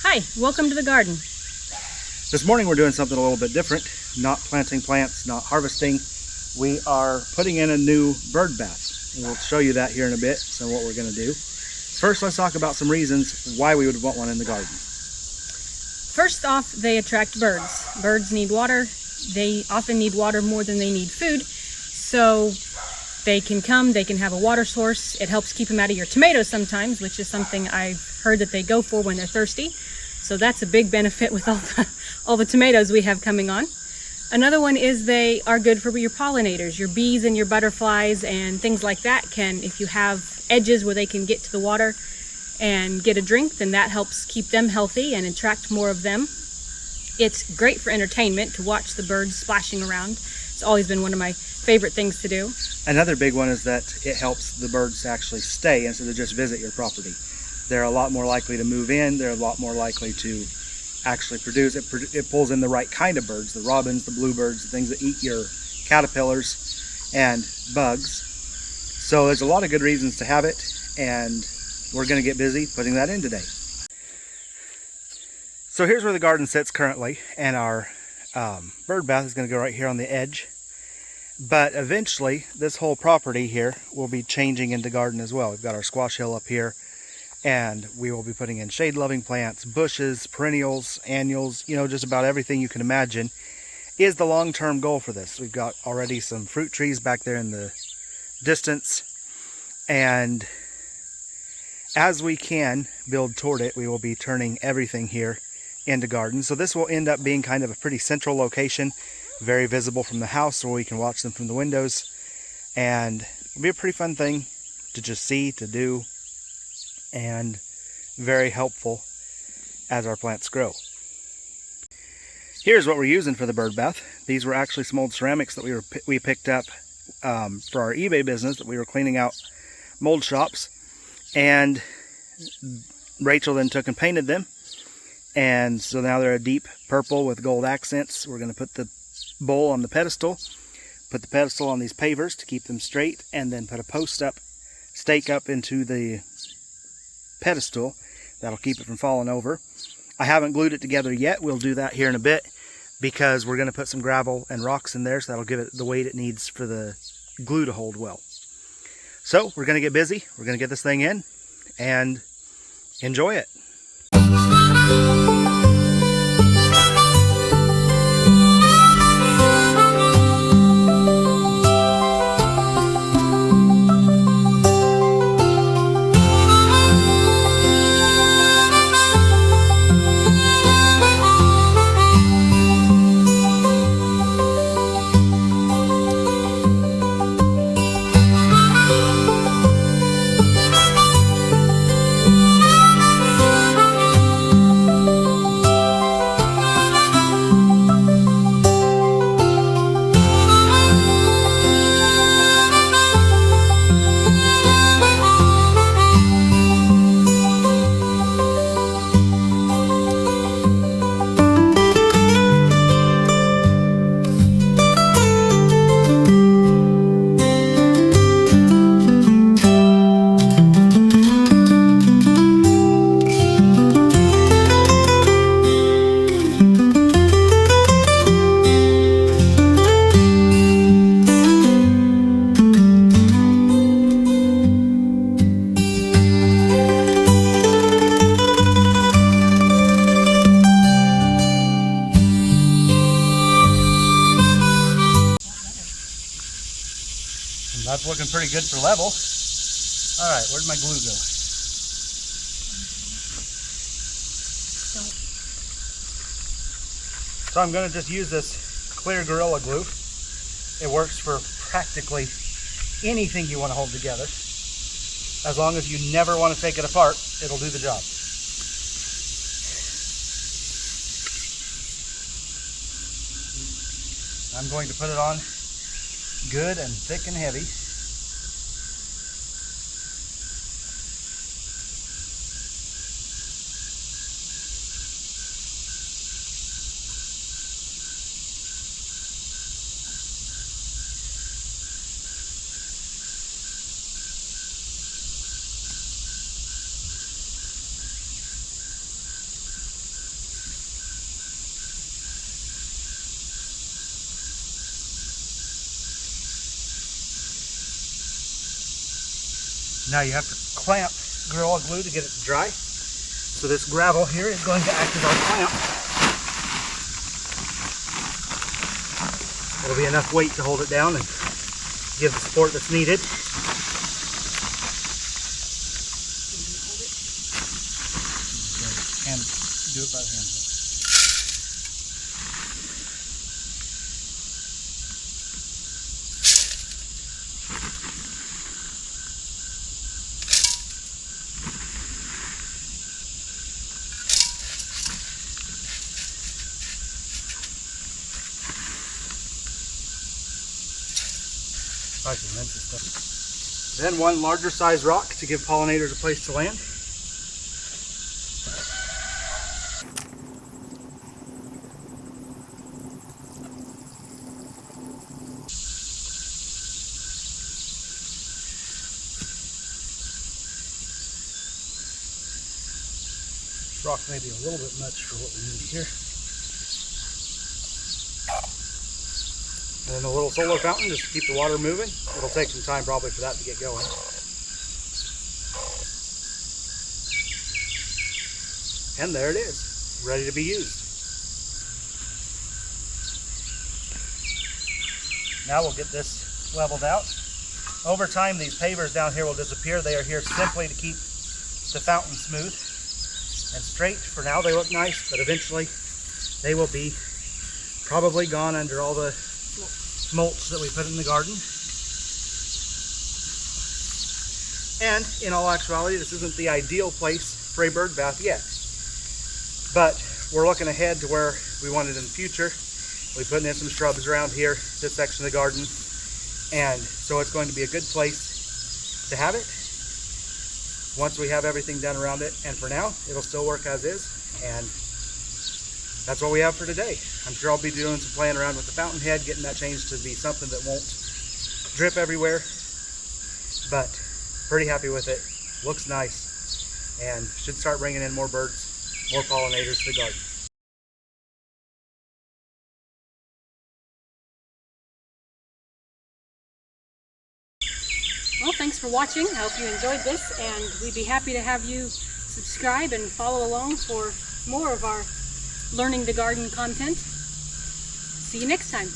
Hi, welcome to the garden. This morning we're doing something a little bit different. Not planting plants, not harvesting. We are putting in a new bird bath. And we'll show you that here in a bit, so what we're going to do. First, let's talk about some reasons why we would want one in the garden. First off, they attract birds. Birds need water. They often need water more than they need food. So they can come, they can have a water source. It helps keep them out of your tomatoes sometimes, which is something I've heard that they go for when they're thirsty. So that's a big benefit with all the tomatoes we have coming on. Another one is they are good for your pollinators, your bees and your butterflies and things like that. If you have edges where they can get to the water and get a drink, then that helps keep them healthy and attract more of them. It's great for entertainment to watch the birds splashing around. It's always been one of my favorite things to do. Another big one is that it helps the birds to actually stay instead of just visit your property. They're a lot more likely to move in. They're a lot more likely to actually produce. It pulls in the right kind of birds, the robins, the bluebirds, the things that eat your caterpillars and bugs. So there's a lot of good reasons to have it, and we're going to get busy putting that in today. So here's where the garden sits currently, and our bird bath is going to go right here on the edge. But eventually this whole property here will be changing into garden as well. We've got our squash hill up here, and we will be putting in shade-loving plants, bushes, perennials, annuals, just about everything you can imagine is the long-term goal for this. We've got already some fruit trees back there in the distance, and as we can build toward it, we will be turning everything here into garden. So this will end up being kind of a pretty central location, very visible from the house, so we can watch them from the windows, and it'll be a pretty fun thing to just see, to do, and very helpful as our plants grow. Here's what we're using for the bird bath. These were actually some old ceramics that we picked up for our eBay business that we were cleaning out mold shops, and Rachel then took and painted them, and so now they're a deep purple with gold accents. We're going to put the bowl on the pedestal, put the pedestal on these pavers to keep them straight, and then put a stake up into the pedestal that'll keep it from falling over. I haven't glued it together yet. We'll do that here in a bit because we're going to put some gravel and rocks in there, so that'll give it the weight it needs for the glue to hold well. So we're going to get busy. We're going to get this thing in and enjoy it. That's looking pretty good for level. All right, where'd my glue go? So I'm going to just use this clear Gorilla Glue. It works for practically anything you want to hold together. As long as you never want to take it apart, it'll do the job. I'm going to put it on good and thick and heavy. Now you have to clamp Gorilla Glue to get it to dry. So this gravel here is going to act as our clamp. It'll be enough weight to hold it down and give the support that's needed. And do it by hand. Then one larger size rock to give pollinators a place to land. This rock may be a little bit much for what we need here. And then a little solar fountain just to keep the water moving. It'll take some time probably for that to get going. And there it is, ready to be used. Now we'll get this leveled out. Over time, these pavers down here will disappear. They are here simply to keep the fountain smooth and straight. For now, they look nice, but eventually they will be probably gone under all the mulch that we put in the garden. And in all actuality, this isn't the ideal place for a bird bath yet. But we're looking ahead to where we want it in the future. We're putting in some shrubs around here, this section of the garden. And so it's going to be a good place to have it once we have everything done around it. And for now, it'll still work as is. And that's what we have for today. I'm sure I'll be doing some playing around with the fountain head, getting that changed to be something that won't drip everywhere. But pretty happy with it. Looks nice. And should start bringing in more birds, more pollinators to the garden. Well, thanks for watching. I hope you enjoyed this, and we'd be happy to have you subscribe and follow along for more of our Learning the Garden content. See you next time.